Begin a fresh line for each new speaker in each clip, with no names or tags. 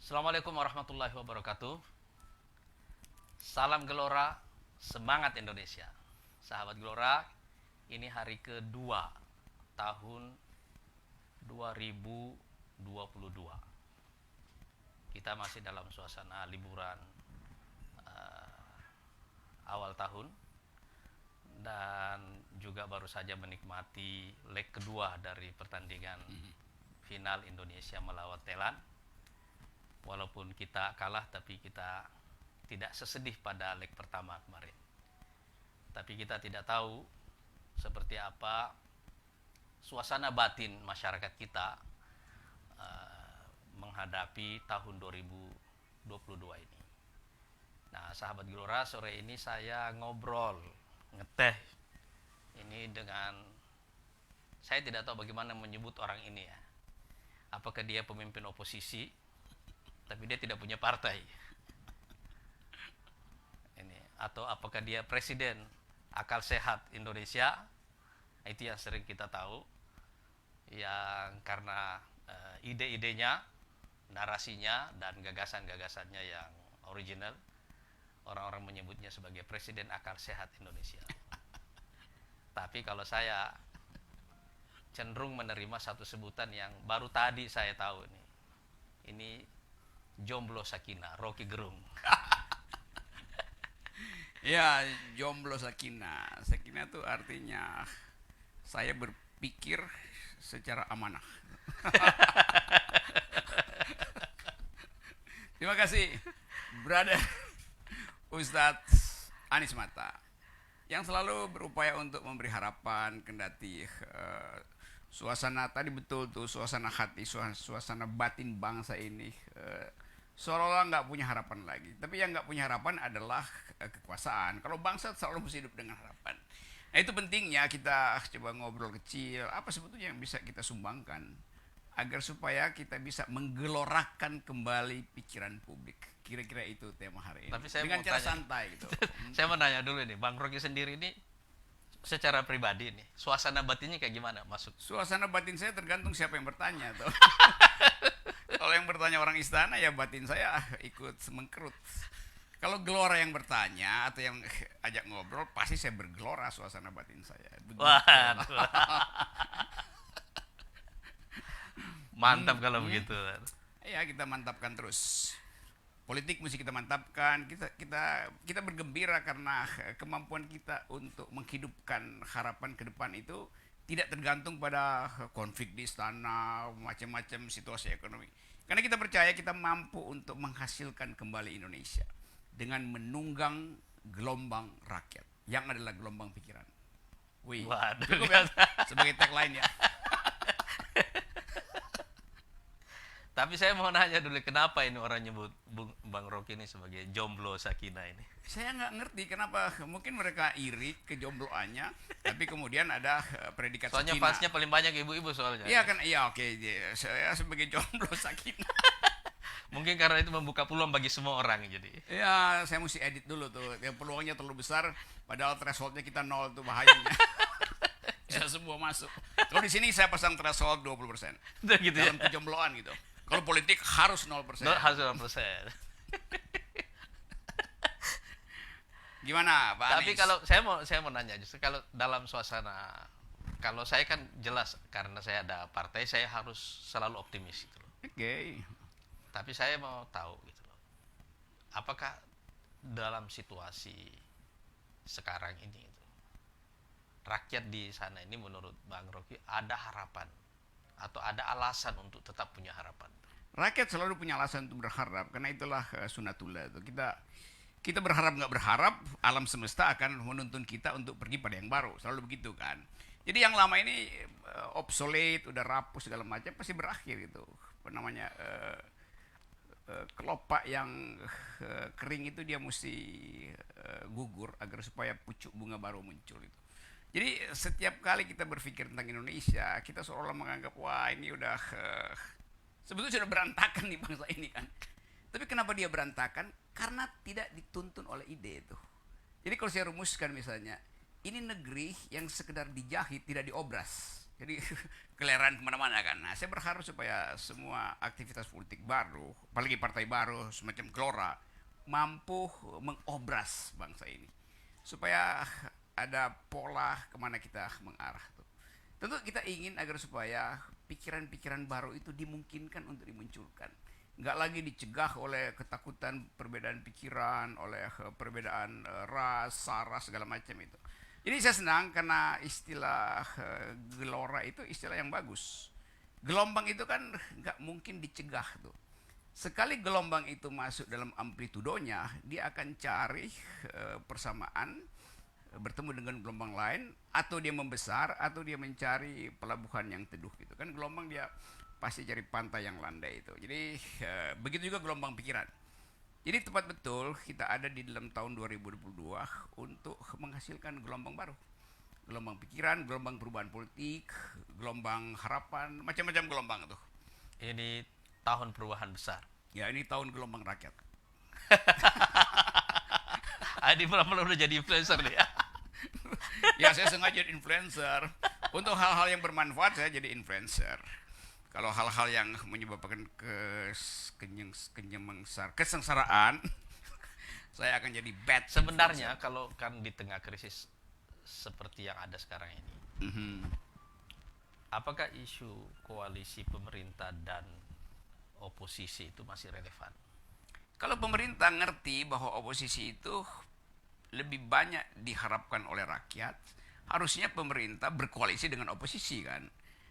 Assalamualaikum warahmatullahi wabarakatuh. Salam Gelora, semangat Indonesia. Sahabat Gelora, ini hari kedua tahun 2022. Kita masih dalam suasana liburan awal tahun dan juga baru saja menikmati leg kedua dari pertandingan final Indonesia melawan Thailand. Walaupun kita kalah, tapi kita tidak sesedih pada leg pertama kemarin. Tapi kita tidak tahu seperti apa suasana batin masyarakat kita menghadapi tahun 2022 ini. Nah, sahabat Gelora, sore ini saya ngobrol, ngeteh ini dengan, saya tidak tahu bagaimana menyebut orang ini ya. Apakah dia pemimpin oposisi tapi dia tidak punya partai ini, atau apakah dia presiden akal sehat Indonesia? Itu yang sering kita tahu, yang karena ide-idenya, narasinya dan gagasan-gagasannya yang original, orang-orang menyebutnya sebagai presiden akal sehat Indonesia. Tapi kalau saya cenderung menerima satu sebutan yang baru tadi saya tahu ini Jomblo Sakinah, Rocky Gerung.
Ya, jomblo Sakinah. Sakinah itu artinya saya berpikir secara amanah. Terima kasih, brother Ustadz Anies Mata, yang selalu berupaya untuk memberi harapan kendati suasana tadi betul tuh, suasana hati, suasana batin bangsa ini seolah-olah nggak punya harapan lagi. Tapi yang nggak punya harapan adalah kekuasaan. Kalau bangsa selalu mesti hidup dengan harapan. Nah, itu pentingnya kita coba ngobrol kecil, apa sebetulnya yang bisa kita sumbangkan agar supaya kita bisa menggelorakan kembali pikiran publik. Kira-kira itu tema hari ini.
Tapi saya
dengan
mau
cara
tanya,
santai gitu.
saya mau nanya dulu nih, Bang Rocky sendiri ini secara pribadi nih, suasana batinnya kayak gimana masuk?
Suasana batin saya tergantung siapa yang bertanya tuh. Kalau yang bertanya orang istana, ya batin saya ikut mengkerut. Kalau Gelora yang bertanya atau yang ajak ngobrol, pasti saya bergelora suasana batin saya. Begitu.
Waduh. Mantap kalau begitu.
Ya, kita mantapkan terus. Politik mesti kita mantapkan. Kita bergembira karena kemampuan kita untuk menghidupkan harapan ke depan itu tidak tergantung pada konflik di istana, macam-macam situasi ekonomi. Karena kita percaya kita mampu untuk menghasilkan kembali Indonesia dengan menunggang gelombang rakyat yang adalah gelombang pikiran. Wih,
Waduh.
cukup ya sebagai tagline ya.
Tapi saya mau nanya dulu, kenapa ini orang nyebut Bang Rocky ini sebagai jomblo Sakinah ini?
Saya nggak ngerti kenapa, mungkin mereka iri kejombloannya, tapi kemudian ada predikat
Soalnya
Sakinah.
fansnya paling banyak ibu-ibu soalnya.
Iya kan, iya oke, saya sebagai jomblo Sakinah.
Mungkin karena itu membuka peluang bagi semua orang jadi.
Ya, saya mesti edit dulu tuh, yang peluangnya terlalu besar, padahal thresholdnya kita nol tuh bahayanya. Bisa semua masuk. Kalau di sini saya pasang threshold 20%
Udah gitu ya.
dalam kejombloan gitu. Kalau politik harus 0%.
Harus 100%.
Gimana, Pak
Tapi
Anies?
kalau saya mau nanya, justru kalau dalam suasana, kalau saya kan jelas karena saya ada partai, saya harus selalu optimis gitu loh.
Oke.
Tapi saya mau tahu gitu loh, apakah dalam situasi sekarang ini gitu, rakyat di sana ini menurut Bang Rocky ada harapan atau ada alasan untuk tetap punya harapan?
Rakyat selalu punya alasan untuk berharap, karena itulah sunatullah itu. Kita berharap nggak berharap, alam semesta akan menuntun kita untuk pergi pada yang baru. Selalu begitu kan. Jadi yang lama ini obsolete, udah rapuh segala macam, pasti berakhir gitu. Apa namanya, kelopak yang kering itu dia mesti gugur agar supaya pucuk bunga baru muncul itu. Jadi setiap kali kita berpikir tentang Indonesia, kita seolah-olah menganggap wah ini udah sebetulnya sudah berantakan nih bangsa ini kan. Tapi kenapa dia berantakan? Karena tidak dituntun oleh ide itu. Jadi kalau saya rumuskan misalnya, ini negeri yang sekedar dijahit, tidak diobras. Jadi keliaran kemana-mana kan. Nah, saya berharap supaya semua aktivitas politik baru, apalagi partai baru semacam Gelora, mampu mengobras bangsa ini, supaya ada pola kemana kita mengarah tuh. Tentu kita ingin agar supaya pikiran-pikiran baru itu dimungkinkan untuk dimunculkan, nggak lagi dicegah oleh ketakutan perbedaan pikiran, oleh perbedaan ras, sara segala macam itu. Jadi saya senang karena istilah gelora itu istilah yang bagus. Gelombang itu kan nggak mungkin dicegah tuh. Sekali gelombang itu masuk dalam amplitudonya, dia akan cari persamaan, bertemu dengan gelombang lain, atau dia membesar, atau dia mencari pelabuhan yang teduh gitu kan. Gelombang dia pasti cari pantai yang landai itu. Jadi begitu juga gelombang pikiran. Jadi tepat betul kita ada di dalam tahun 2022 untuk menghasilkan gelombang baru. Gelombang pikiran, gelombang perubahan politik, gelombang harapan, macam-macam gelombang itu.
Ini tahun perubahan besar.
Ya, ini tahun gelombang rakyat.
Adi malah udah jadi influencer nih.
Ya, saya sengaja jadi influencer. Untuk hal-hal yang bermanfaat saya jadi influencer. Kalau hal-hal yang menyebabkan kesengsaraan, saya akan jadi bad.
Sebenarnya kalau kan di tengah krisis seperti yang ada sekarang ini, apakah isu koalisi pemerintah dan oposisi itu masih relevan?
Kalau pemerintah ngerti bahwa oposisi itu lebih banyak diharapkan oleh rakyat, harusnya pemerintah berkoalisi dengan oposisi kan.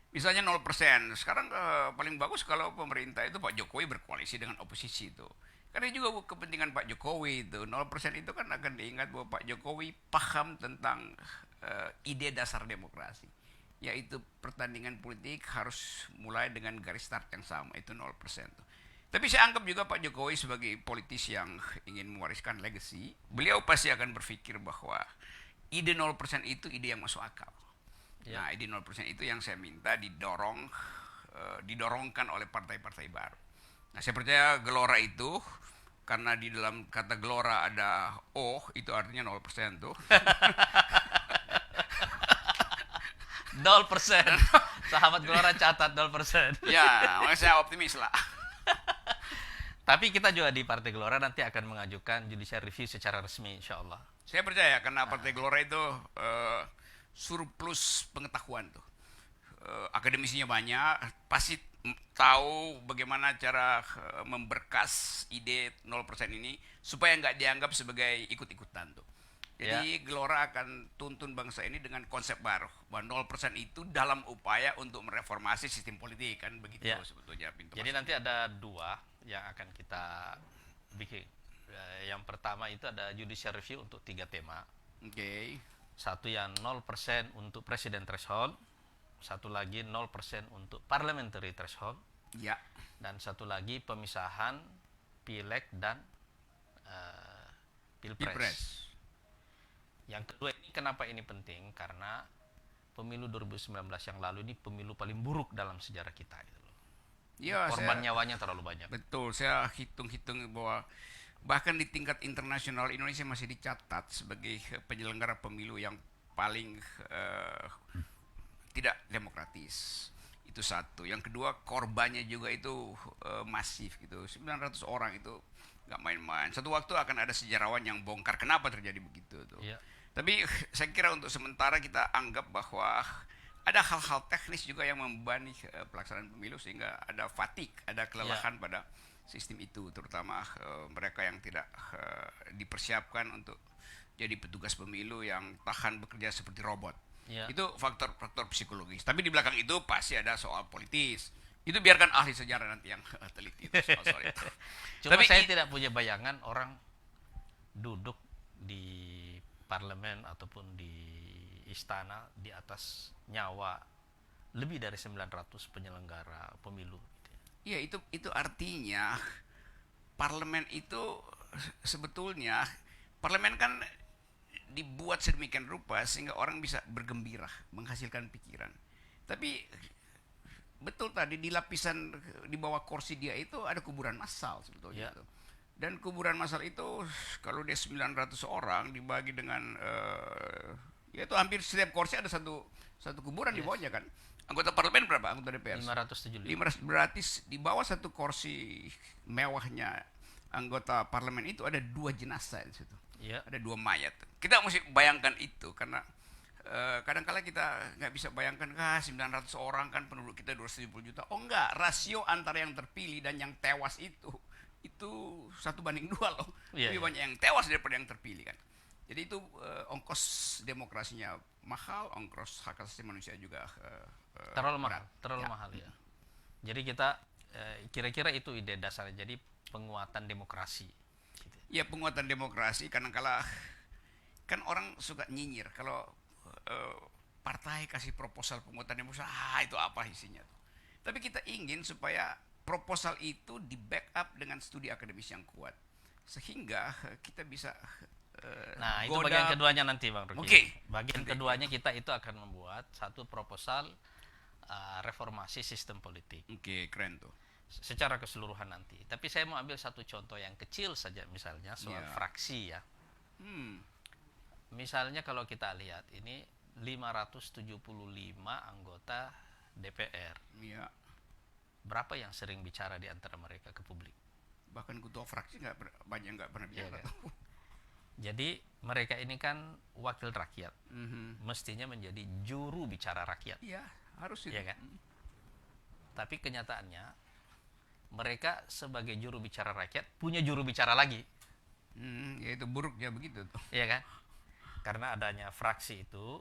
Misalnya 0%. Sekarang paling bagus kalau pemerintah itu Pak Jokowi berkoalisi dengan oposisi itu. Karena juga kepentingan Pak Jokowi itu. 0% itu kan akan diingat bahwa Pak Jokowi paham tentang ide dasar demokrasi. Yaitu pertandingan politik harus mulai dengan garis start yang sama, itu 0%. Tapi saya anggap juga Pak Jokowi sebagai politisi yang ingin mewariskan legacy. Beliau pasti akan berpikir bahwa ide 0% itu ide yang masuk akal. Ya. Nah, ide 0% itu yang saya minta didorongkan oleh partai-partai baru. Nah, saya percaya Gelora itu, karena di dalam kata Gelora ada O, itu artinya 0% tuh.
0%. Sahabat Gelora catat 0%.
Ya, makanya saya optimis lah.
Tapi kita juga di Partai Gelora nanti akan mengajukan judicial review secara resmi, insya Allah.
Saya percaya karena Partai Gelora itu surplus pengetahuan tuh. Akademisinya banyak, pasti tahu bagaimana cara memberkas ide 0% ini supaya nggak dianggap sebagai ikut-ikutan tuh. Jadi Gelora akan tuntun bangsa ini dengan konsep baru bahwa 0% itu dalam upaya untuk mereformasi sistem politik kan begitu sebetulnya pintu.
Jadi nanti ada dua yang akan kita bikin. Yang pertama itu ada judicial review untuk 3 tema.
Oke.
Satu yang 0% untuk presiden threshold, satu lagi 0% untuk parliamentary threshold,
ya,
dan satu lagi pemisahan pileg dan pilpres. Yang kedua ini kenapa ini penting? Karena pemilu 2019 yang lalu ini pemilu paling buruk dalam sejarah kita. Gitu loh.
Ya,
korban nyawanya terlalu banyak.
Betul, saya hitung-hitung bahwa bahkan di tingkat internasional Indonesia masih dicatat sebagai penyelenggara pemilu yang paling tidak demokratis. Itu satu. Yang kedua, korbannya juga itu masif gitu. 900 orang itu nggak main-main. Satu waktu akan ada sejarawan yang bongkar kenapa terjadi begitu tuh.
Ya.
Tapi saya kira untuk sementara kita anggap bahwa ada hal-hal teknis juga yang membebani pelaksanaan pemilu sehingga ada fatigue, ada kelelahan pada sistem itu, terutama mereka yang tidak dipersiapkan untuk jadi petugas pemilu yang tahan bekerja seperti robot. Itu faktor-faktor psikologis. Tapi di belakang itu pasti ada soal politis. Itu biarkan ahli sejarah nanti yang teliti itu soal itu.
Cuma saya tidak punya bayangan orang duduk di parlemen ataupun di istana di atas nyawa lebih dari 900 penyelenggara pemilu.
Iya, itu artinya parlemen itu sebetulnya parlemen kan dibuat sedemikian rupa sehingga orang bisa bergembira, menghasilkan pikiran. Tapi betul tadi di lapisan di bawah kursi dia itu ada kuburan massal sebetulnya. Dan kuburan massal itu kalau dia 900 orang dibagi dengan ya itu hampir setiap kursi ada satu kuburan di bawahnya kan. Anggota parlemen berapa? Anggota DPR?
575.
500, berarti di bawah satu kursi mewahnya anggota parlemen itu ada 2 jenazah di situ.
Iya.
Ada 2 mayat. Kita mesti bayangkan itu karena kadang-kala kita nggak bisa bayangkan 900 orang kan penduduk kita 270 juta. Oh enggak, rasio antara yang terpilih dan yang tewas itu 1:2 loh.
Iya,
Lebih
iya.
banyak yang tewas daripada yang terpilih kan. Jadi itu ongkos demokrasinya mahal, ongkos hak asasi manusia juga
Terlalu
berat.
mahal, terlalu
Ya.
mahal ya. Jadi kita kira-kira itu ide dasarnya. Jadi penguatan demokrasi. Gitu.
Ya penguatan demokrasi kadang-kala kan orang suka nyinyir kalau partai kasih proposal penguatan demokrasi, itu apa isinya tuh. Tapi kita ingin supaya proposal itu di backup dengan studi akademis yang kuat sehingga kita bisa
Nah, itu
goda.
bagian keduanya nanti Bang Ruki.
Oke.
Bagian
Nanti.
keduanya kita itu akan membuat satu proposal reformasi sistem politik
Oke, keren tuh.
secara keseluruhan nanti. Tapi saya mau ambil satu contoh yang kecil saja, misalnya soal
Ya.
fraksi ya.
Hmm.
Misalnya kalau kita lihat ini 575 anggota DPR.
Ya.
Berapa yang sering bicara di antara mereka ke publik?
Bahkan ketua fraksi banyak nggak pernah
Iya
bicara.
kan? Jadi mereka ini kan wakil rakyat,
Mhm.
mestinya menjadi juru bicara rakyat,
Iya, harus itu.
ya kan? Tapi kenyataannya mereka sebagai juru bicara rakyat punya juru bicara lagi,
Ya itu buruknya begitu tuh.
ya kan? Karena adanya fraksi itu,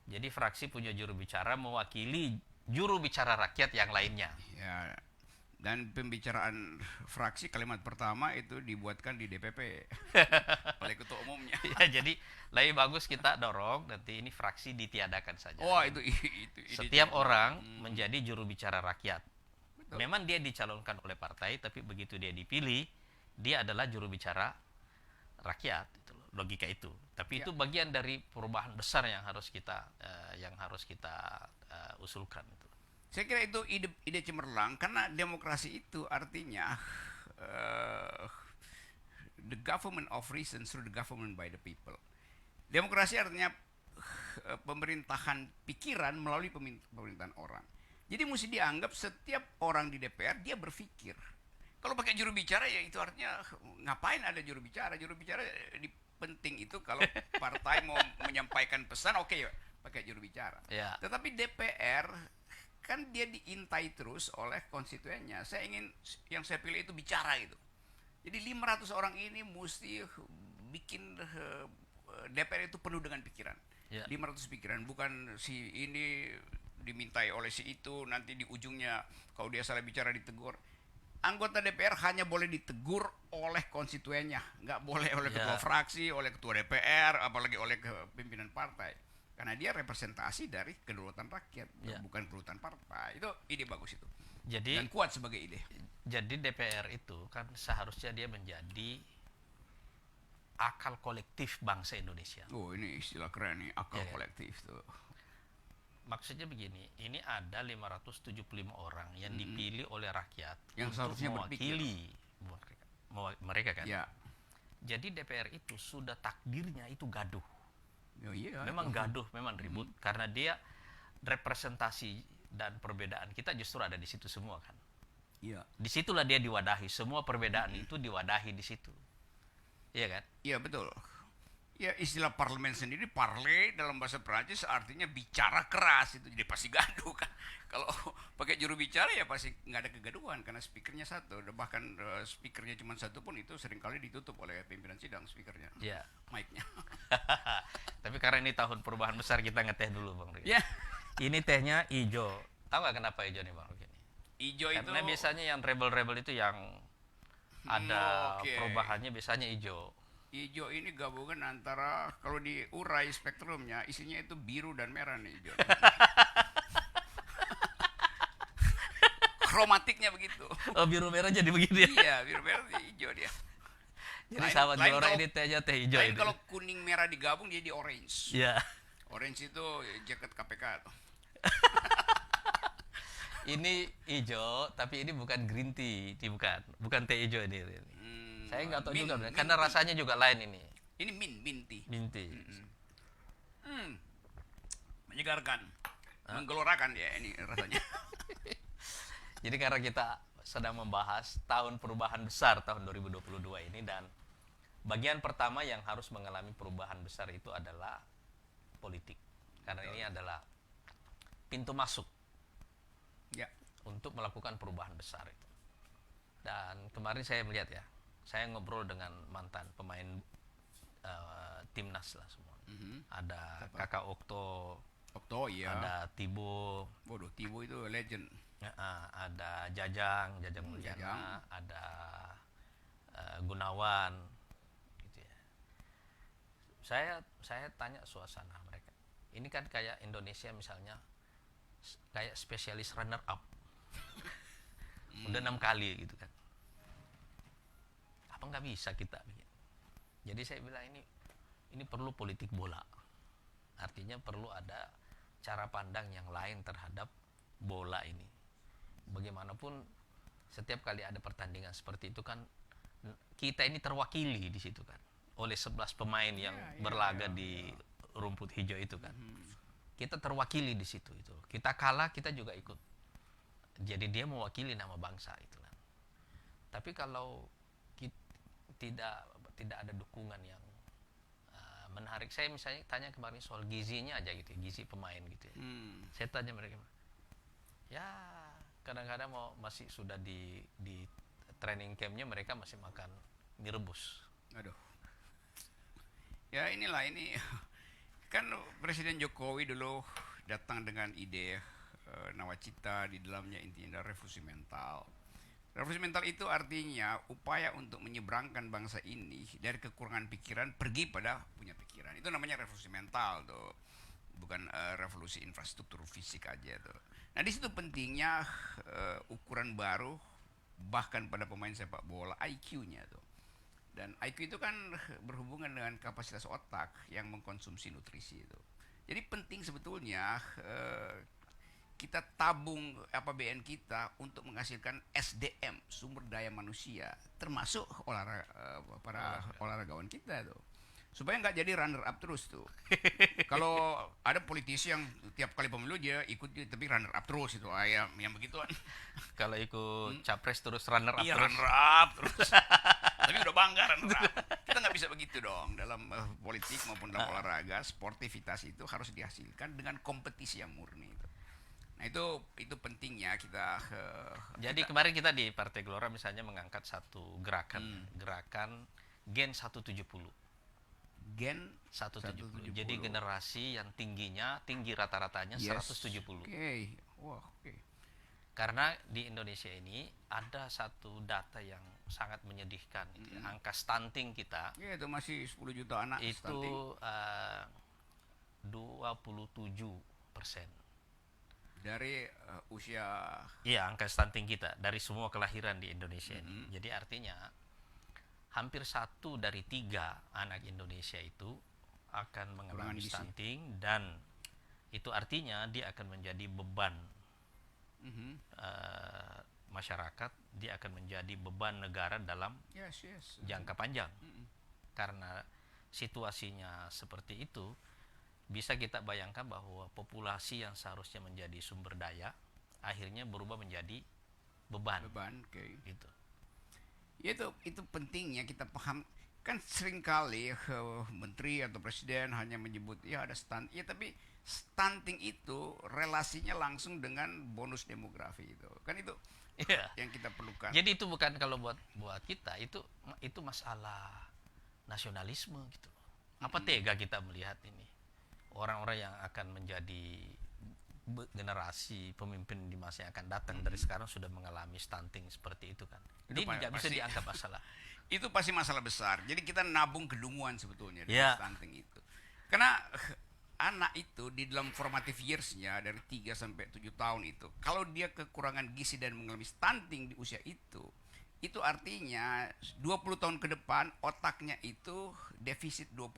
jadi fraksi punya juru bicara mewakili juru bicara rakyat yang lainnya.
Ya. Dan pembicaraan fraksi kalimat pertama itu dibuatkan di DPP oleh ketua umumnya.
Ya, jadi lebih bagus kita dorong nanti ini fraksi ditiadakan saja.
Oh, itu ide
Setiap
juga.
orang menjadi juru bicara rakyat.
Betul.
Memang dia dicalonkan oleh partai, tapi begitu dia dipilih, dia adalah juru bicara rakyat. Itu loh, logika itu. Tapi itu bagian dari perubahan besar yang harus kita usulkan. Itu.
Saya kira itu ide cemerlang karena demokrasi itu artinya the government of reason through the government by the people. Demokrasi artinya pemerintahan pikiran melalui pemerintahan orang. Jadi mesti dianggap setiap orang di DPR dia berpikir. Kalau pakai juru bicara ya itu artinya ngapain ada juru bicara? Juru bicara penting itu kalau partai mau menyampaikan pesan, oke, pakai juru bicara.
Ya.
Tetapi DPR kan dia diintai terus oleh konstituennya. Saya ingin yang saya pilih itu bicara gitu. Jadi 500 orang ini mesti bikin DPR itu penuh dengan pikiran.
Ya.
500 pikiran, bukan si ini dimintai oleh si itu, nanti di ujungnya kalau dia salah bicara ditegur. Anggota DPR hanya boleh ditegur oleh konstituennya, nggak boleh oleh ketua fraksi, oleh ketua DPR, apalagi oleh pimpinan partai. Karena dia representasi dari kedaulatan rakyat, bukan kedaulatan partai. Itu ide bagus itu.
Jadi,
dan kuat sebagai ide.
Jadi DPR itu kan seharusnya dia menjadi akal kolektif bangsa Indonesia.
Oh, ini istilah keren nih, akal kolektif tuh.
Maksudnya begini, ini ada 575 orang yang dipilih oleh rakyat
yang
untuk
seharusnya
mewakili mereka kan.
Ya.
Jadi DPR itu sudah takdirnya itu gaduh.
Oh, iya,
memang gaduh, memang ribut karena dia representasi dan perbedaan kita justru ada di situ semua kan.
Iya.
Disitulah dia diwadahi, semua perbedaan itu diwadahi di situ. Iya kan?
Iya betul. Ya istilah parlemen sendiri, parler dalam bahasa Prancis artinya bicara keras, itu jadi pasti gaduh kan. Kalau pakai juru bicara ya pasti nggak ada kegaduhan karena speakernya satu, bahkan speakernya cuma satu pun itu seringkali ditutup oleh pimpinan sidang speakernya, mic-nya.
Tapi karena ini tahun perubahan besar kita ngeteh dulu Bang Riki.
Ya.
Ini tehnya hijau. Tahu nggak kenapa hijau nih Bang Riki?
Hijau itu.
Karena biasanya yang rebel-rebel itu yang ada perubahannya biasanya hijau.
Hijau ini gabungan antara kalau diurai spektrumnya isinya itu biru dan merah nih hijau. Kromatiknya begitu.
Oh, biru merah jadi begitu ya?
Iya, biru merah hijau dia.
Jadi sahabat Gelora ini tehnya teh hijau ini.
Kalau kuning merah digabung jadi orange.
Iya.
Orange itu jaket KPK tuh.
Ini hijau, tapi ini bukan green tea, ini bukan teh hijau ini. Saya nggak tahu juga, karena rasanya juga lain ini.
Ini mint tea.
Mint tea.
Menyegarkan. Menggelorakan ya ini rasanya.
Jadi karena kita sedang membahas tahun perubahan besar tahun 2022 ini, dan bagian pertama yang harus mengalami perubahan besar itu adalah politik. Karena ini adalah pintu masuk
Ya.
untuk melakukan perubahan besar itu. Dan kemarin saya melihat ya, saya ngobrol dengan mantan pemain timnas lah semua. Ada Kakak Okto,
Okto ya.
ada Tibo,
Waduh, Tibo itu legend.
ada Jajang Mulyana,
Jajang.
ada Gunawan, gitu ya. Saya tanya suasana mereka. Ini kan kayak Indonesia misalnya, kayak spesialis runner up, udah 6 kali gitu kan. Apa nggak bisa kita? Jadi saya bilang ini perlu politik bola. Artinya perlu ada cara pandang yang lain terhadap bola ini. Bagaimanapun setiap kali ada pertandingan seperti itu kan, kita ini terwakili di situ kan oleh 11 pemain yang berlaga di rumput hijau itu kan. Kita terwakili di situ itu. Kita kalah kita juga ikut. Jadi dia mewakili nama bangsa itu kan. Tapi kalau tidak ada dukungan yang menarik, saya misalnya tanya kemarin soal gizinya aja gitu, gizi pemain gitu ya. Saya tanya mereka, ya kadang-kadang masih sudah di training campnya mereka masih makan mie rebus.
Aduh. Ya inilah ini kan Presiden Jokowi dulu datang dengan ide nawacita, di dalamnya intinya revolusi mental. Revolusi mental itu artinya upaya untuk menyeberangkan bangsa ini dari kekurangan pikiran pergi pada punya pikiran. Itu namanya revolusi mental tuh. Bukan revolusi infrastruktur fisik aja tuh. Nah, di situ pentingnya ukuran baru bahkan pada pemain sepak bola, IQ-nya tuh. Dan IQ itu kan berhubungan dengan kapasitas otak yang mengkonsumsi nutrisi itu. Jadi penting sebetulnya kita tabung APBN kita untuk menghasilkan SDM, sumber daya manusia, termasuk para olahragawan kita tuh, supaya nggak jadi runner up terus tuh. Kalau ada politisi yang tiap kali pemilu dia ikut tapi runner up terus itu, yang begituan.
Kalau ikut capres terus runner up
Iya,
terus.
runner up terus. Tapi udah bangga runner up. Kita nggak bisa begitu dong. Dalam politik maupun dalam olahraga, sportivitas itu harus dihasilkan dengan kompetisi yang murni itu. Nah, itu pentingnya kita.
Jadi kemarin kita di Partai Gelora misalnya mengangkat satu gerakan Gen 170.
Gen
170. Jadi generasi yang tinggi rata-ratanya 170.
Oke. Wah, oke.
Karena di Indonesia ini ada satu data yang sangat menyedihkan, angka stunting kita
Ya, itu masih 10 juta anak
itu
stunting.
27%.
Dari usia.
Iya, angka stunting kita dari semua kelahiran di Indonesia ini. Jadi artinya hampir 1 dari 3 anak Indonesia itu akan mengalami stunting, dan itu artinya dia akan menjadi beban masyarakat, dia akan menjadi beban negara dalam jangka panjang. Karena situasinya seperti itu, bisa kita bayangkan bahwa populasi yang seharusnya menjadi sumber daya akhirnya berubah menjadi beban. Gitu.
Ya, itu pentingnya kita paham. Kan seringkali menteri atau presiden hanya menyebut ya ada stunting. Ya, tapi stunting itu relasinya langsung dengan bonus demografi itu. Kan itu yang kita perlukan.
Jadi itu bukan, kalau buat kita itu masalah nasionalisme gitu. Apa tega kita melihat ini orang-orang yang akan menjadi generasi pemimpin di masa yang akan datang dari sekarang sudah mengalami stunting seperti itu kan. Ini tidak bisa dianggap masalah.
Itu pasti masalah besar. Jadi kita nabung kedunguan sebetulnya dengan stunting itu. Karena anak itu di dalam formative years-nya dari 3 sampai 7 tahun itu, kalau dia kekurangan gizi dan mengalami stunting di usia itu artinya 20 tahun ke depan otaknya itu defisit 20%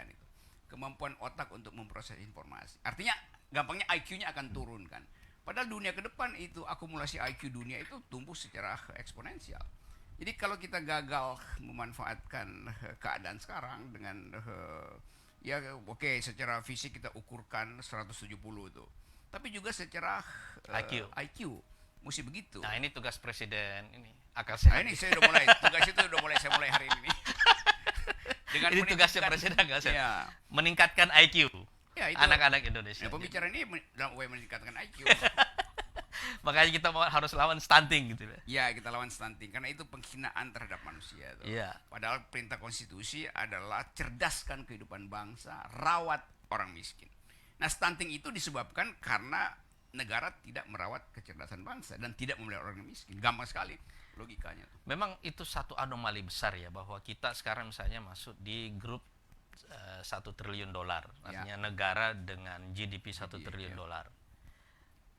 itu. Kemampuan otak untuk memproses informasi. Artinya gampangnya IQ-nya akan turun kan. Padahal dunia ke depan itu akumulasi IQ dunia itu tumbuh secara eksponensial. Jadi kalau kita gagal memanfaatkan keadaan sekarang dengan secara fisik kita ukurkan 170 itu. tapi juga secara
IQ.
IQ. Mesti begitu.
Nah, ini tugas presiden ini akal
Nah,
sehat.
ini saya udah mulai tugas itu saya mulai hari ini. Dengan
Ini tugasnya
meningkatkan-
presiden akal sehat.
Ya.
Meningkatkan IQ
Ya, itu.
anak-anak Indonesia.
Nah, pembicaraan ini dalam upaya meningkatkan IQ.
Makanya kita harus lawan stunting gitu ya.
Ya, kita lawan stunting karena itu penghinaan terhadap manusia tuh.
Iya.
Padahal perintah konstitusi adalah cerdaskan kehidupan bangsa, rawat orang miskin. Nah, stunting itu disebabkan karena negara tidak merawat kecerdasan bangsa dan tidak memelihara orang miskin. Gampang sekali logikanya tuh.
Memang itu satu anomali besar ya, bahwa kita sekarang misalnya masuk di grup 1 triliun dolar, artinya negara dengan GDP 1 triliun dolar,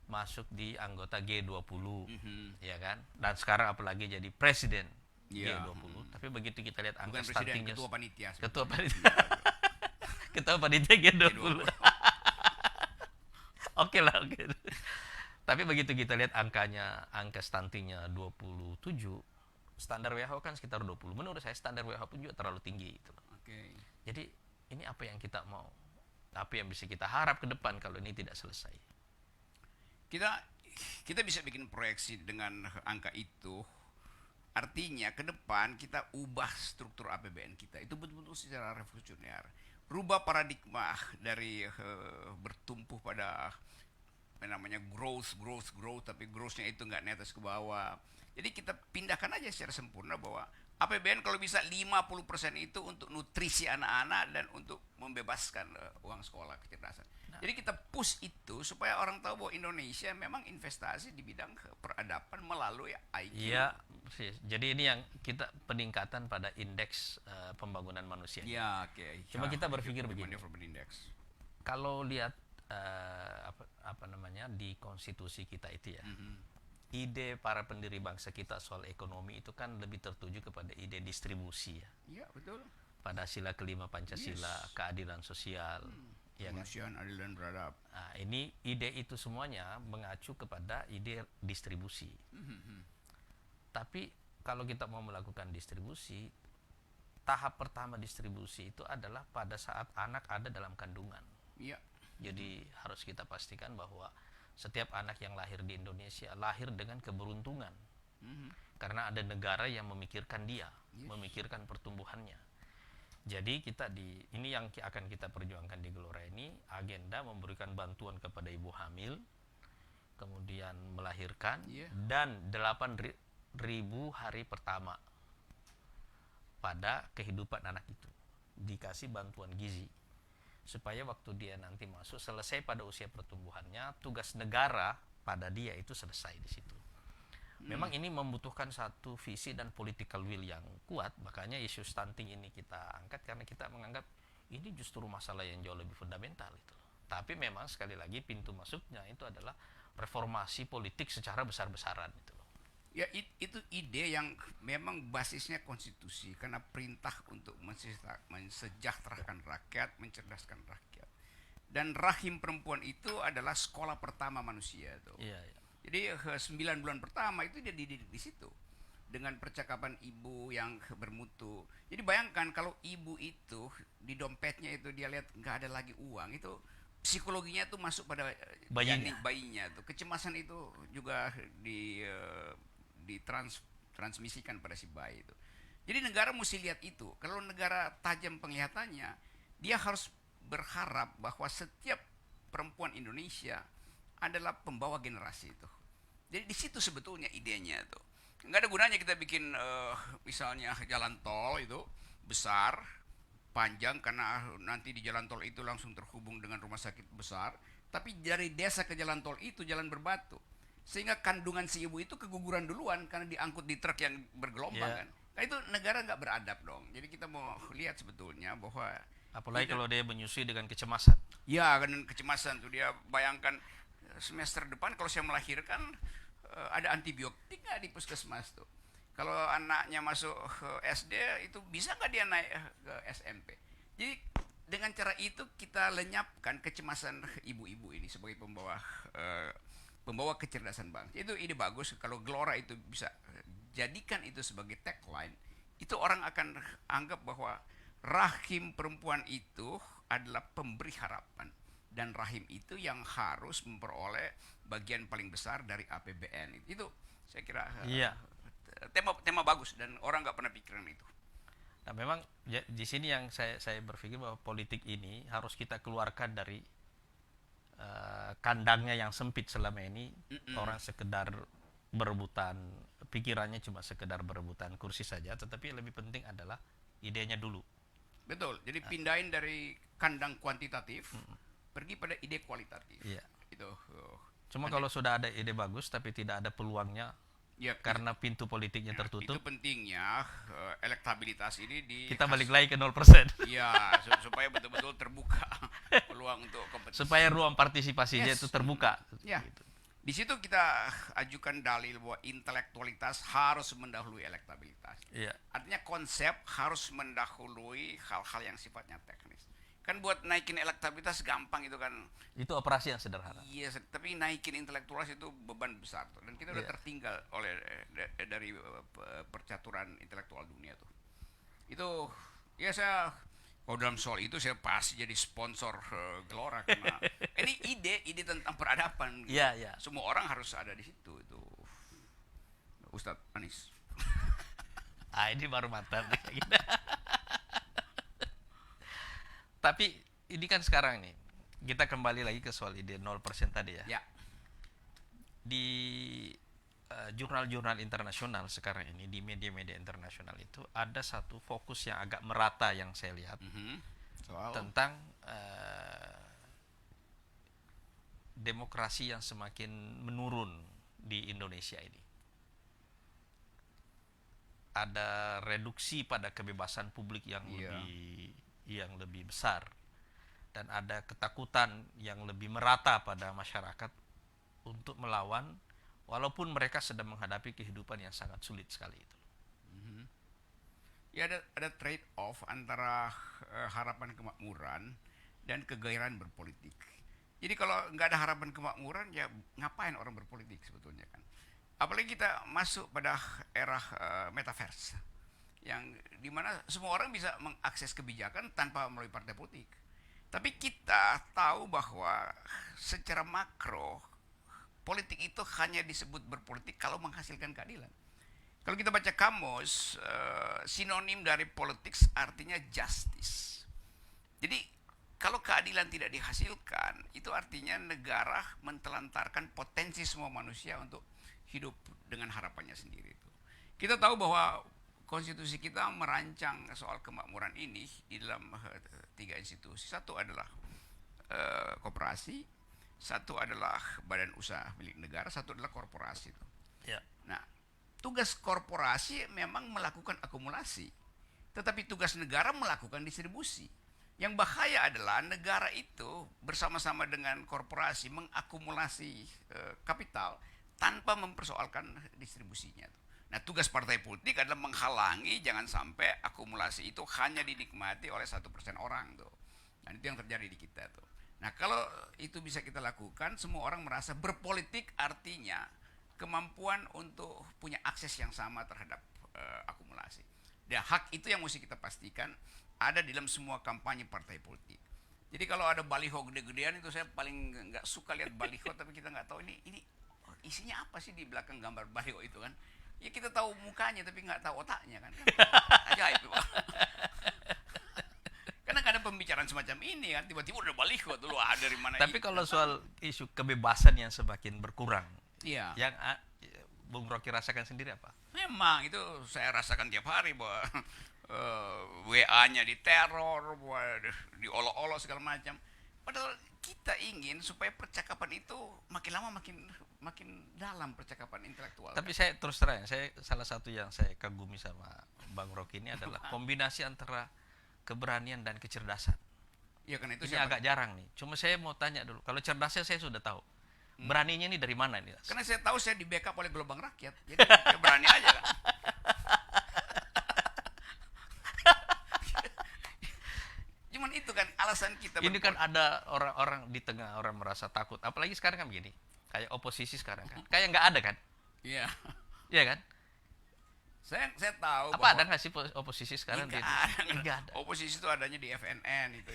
masuk di anggota G20, ya kan, dan sekarang apalagi jadi presiden G20. Tapi begitu kita lihat angka
Bukan presiden,
stuntingnya,
ketua panitia.
ketua panitia ketua panitia G20. Oke lah, oke. Tapi begitu kita lihat angka stuntingnya 27, standar WHO kan sekitar 20. Menurut saya standar WHO pun juga terlalu tinggi gitu loh.
Oke.
Jadi ini apa yang kita mau? Apa yang bisa kita harap ke depan kalau ini tidak selesai?
Kita bisa bikin proyeksi dengan angka itu. Artinya ke depan kita ubah struktur APBN kita. Itu betul-betul secara revolusioner. Rubah paradigma dari bertumpu pada namanya growth, tapi growth-nya itu nggak netes ke bawah. Jadi kita pindahkan aja secara sempurna bahwa APBN kalau bisa 50% itu untuk nutrisi anak-anak dan untuk membebaskan uang sekolah kecerdasan. Jadi kita push itu supaya orang tahu bahwa Indonesia memang investasi di bidang peradaban melalui IQ.
Iya, jadi ini yang kita peningkatan pada indeks pembangunan manusia.
Ya, oke.
Cuma kita berpikir
Human
begini.
Development Index.
Kalau lihat apa namanya di konstitusi kita itu ya, ide para pendiri bangsa kita soal ekonomi itu kan lebih tertuju kepada ide distribusi ya.
Iya, betul.
Pada sila kelima Pancasila, keadilan sosial, ya kan?
Kemanusiaan adil dan beradab.
Nah, ini ide itu semuanya mengacu kepada ide distribusi. Tapi kalau kita mau melakukan distribusi, tahap pertama distribusi itu adalah pada saat anak ada dalam kandungan.
Iya.
Jadi harus kita pastikan bahwa setiap anak yang lahir di Indonesia lahir dengan keberuntungan. Karena ada negara yang memikirkan dia, memikirkan pertumbuhannya. Jadi ini yang akan kita perjuangkan di Gelora ini, agenda memberikan bantuan kepada ibu hamil, kemudian melahirkan, dan 8.000 hari pertama pada kehidupan anak itu dikasih bantuan gizi, supaya waktu dia nanti masuk selesai pada usia pertumbuhannya, tugas negara pada dia itu selesai di situ. Memang ini membutuhkan satu visi dan political will yang kuat, makanya isu stunting ini kita angkat karena kita menganggap ini justru masalah yang jauh lebih fundamental itu. Tapi memang sekali lagi pintu masuknya itu adalah reformasi politik secara besar-besaran itu.
Ya, itu ide yang memang basisnya konstitusi karena perintah untuk mensejahterakan rakyat, mencerdaskan rakyat. Dan rahim perempuan itu adalah sekolah pertama manusia tuh.
Iya, iya.
Jadi 9 bulan pertama itu dia dididik di situ dengan percakapan ibu yang bermutu. Jadi bayangkan kalau ibu itu di dompetnya itu dia lihat nggak ada lagi uang, itu psikologinya tuh masuk pada bayinya tuh. Kecemasan itu juga ditransmisikan pada si bayi itu. Jadi negara mesti lihat itu. Kalau negara tajam penglihatannya, dia harus berharap bahwa setiap perempuan Indonesia adalah pembawa generasi itu. Jadi di situ sebetulnya idenya tuh. Nggak ada gunanya kita bikin misalnya jalan tol itu besar, panjang karena nanti di jalan tol itu langsung terhubung dengan rumah sakit besar. Tapi dari desa ke jalan tol itu jalan berbatu. Sehingga kandungan si ibu itu keguguran duluan karena diangkut di truk yang bergelombang kan. Nah itu negara nggak beradab dong. Jadi kita mau lihat sebetulnya bahwa
apalagi kalau dia menyusui dengan kecemasan.
Ya, kan kecemasan tuh dia bayangkan semester depan kalau saya melahirkan ada antibiotik nggak di puskesmas tuh. Kalau anaknya masuk SD itu bisa nggak dia naik ke SMP. Jadi dengan cara itu kita lenyapkan kecemasan ibu-ibu ini sebagai pembawa kecerdasan bangsa. Itu ide bagus. Kalau Gelora itu bisa jadikan itu sebagai tagline, itu orang akan anggap bahwa rahim perempuan itu adalah pemberi harapan. dan rahim itu yang harus memperoleh bagian paling besar dari APBN. Itu saya kira
Iya.
tema bagus dan orang nggak pernah pikiran itu.
Nah, memang di sini yang saya berpikir bahwa politik ini harus kita keluarkan dari kandangnya yang sempit selama ini. Orang sekedar berebutan, pikirannya cuma sekedar berebutan kursi saja, tetapi yang lebih penting adalah idenya dulu.
Betul. Jadi pindahin dari kandang kuantitatif pergi pada ide kualitatif.
Iya.
Itu.
Cuma kalau sudah ada ide bagus tapi tidak ada peluangnya
Ya,
karena pintu politiknya
itu
tertutup,
pentingnya elektabilitas ini
kita balik lagi ke 0%.
Ya, supaya betul-betul terbuka peluang untuk kompetisi.
Supaya ruang partisipasinya
Yes.
itu terbuka.
Ya.
Gitu.
Di situ kita ajukan dalil bahwa intelektualitas harus mendahului elektabilitas.
Iya.
Artinya konsep harus mendahului hal-hal yang sifatnya teknis. Kan buat naikin elektabilitas gampang itu kan.
Itu operasi yang sederhana.
Iya, tapi naikin intelektualitas itu beban besar tuh. Dan kita udah
Iya.
tertinggal oleh dari percaturan intelektual dunia tuh. Itu ya saya kalau dalam soal itu saya pasti jadi sponsor Gelora karena ini ide tentang peradaban. Gitu.
Iya, iya.
Semua orang harus ada di situ itu. Ustadz Anies.
Ini baru mantap. Tapi ini kan sekarang nih, kita kembali lagi ke soal ide 0% tadi ya.
Ya.
Di jurnal-jurnal internasional sekarang ini, di media-media internasional itu ada satu fokus yang agak merata yang saya lihat
Soal
tentang demokrasi yang semakin menurun di Indonesia ini. Ada reduksi pada kebebasan publik yang lebih besar, dan ada ketakutan yang lebih merata pada masyarakat untuk melawan walaupun mereka sedang menghadapi kehidupan yang sangat sulit sekali itu.
ya ada trade off antara harapan kemakmuran dan kegairahan berpolitik. Jadi kalau nggak ada harapan kemakmuran ya ngapain orang berpolitik sebetulnya kan. Apalagi kita masuk pada era metaverse yang dimana semua orang bisa mengakses kebijakan tanpa melalui partai politik. Tapi kita tahu bahwa secara makro politik itu hanya disebut berpolitik kalau menghasilkan keadilan. Kalau kita baca kamus, sinonim dari politics artinya justice. Jadi kalau keadilan tidak dihasilkan, itu artinya negara mentelantarkan potensi semua manusia untuk hidup dengan harapannya sendiri. Kita tahu bahwa konstitusi kita merancang soal kemakmuran ini di dalam 3 institusi. Satu adalah koperasi, satu adalah badan usaha milik negara, satu adalah korporasi.
Ya.
Nah, tugas korporasi memang melakukan akumulasi, tetapi tugas negara melakukan distribusi. Yang bahaya adalah negara itu bersama-sama dengan korporasi mengakumulasi kapital tanpa mempersoalkan distribusinya. Nah, tugas partai politik adalah menghalangi jangan sampai akumulasi itu hanya dinikmati oleh 1% orang tuh. Dan itu yang terjadi di kita tuh. Nah, kalau itu bisa kita lakukan, semua orang merasa berpolitik artinya kemampuan untuk punya akses yang sama terhadap akumulasi. Dan hak itu yang mesti kita pastikan ada di dalam semua kampanye partai politik. Jadi kalau ada baliho gede-gedean itu saya paling nggak suka lihat baliho, tapi kita nggak tahu ini isinya apa sih di belakang gambar baliho itu kan. Ya kita tahu mukanya tapi nggak tahu otaknya kan. Ajaib Pak. Karena nggak ada pembicaraan semacam ini kan, tiba-tiba udah baliho dulu dari mana.
Tapi kalau soal isu kebebasan yang semakin berkurang,
iya.
yang Bung Rocky rasakan sendiri apa?
Memang itu saya rasakan tiap hari bahwa WA-nya diteror, bahwa diolok-olok segala macam. Padahal kita ingin supaya percakapan itu makin lama makin dalam percakapan intelektual.
Tapi saya terus terang, saya salah satu yang saya kagumi sama Bang Rocky ini adalah kombinasi antara keberanian dan kecerdasan.
Ya karena itu
Ini agak jarang nih. Cuma saya mau tanya dulu, kalau cerdasnya saya sudah tahu. Beraninya ini dari mana ini?
Karena saya tahu saya di backup oleh gelombang rakyat. Jadi saya berani aja kan. Cuman itu kan alasan kita.
Ini kan ada orang-orang di tengah orang merasa takut. Apalagi sekarang kan begini. Kayak oposisi sekarang kan. Kayak nggak ada kan?
Iya.
Iya kan?
Saya tahu.
Apa ada nggak sih oposisi sekarang?
Nggak ada.
Nggak ada.
Oposisi itu adanya di FNN itu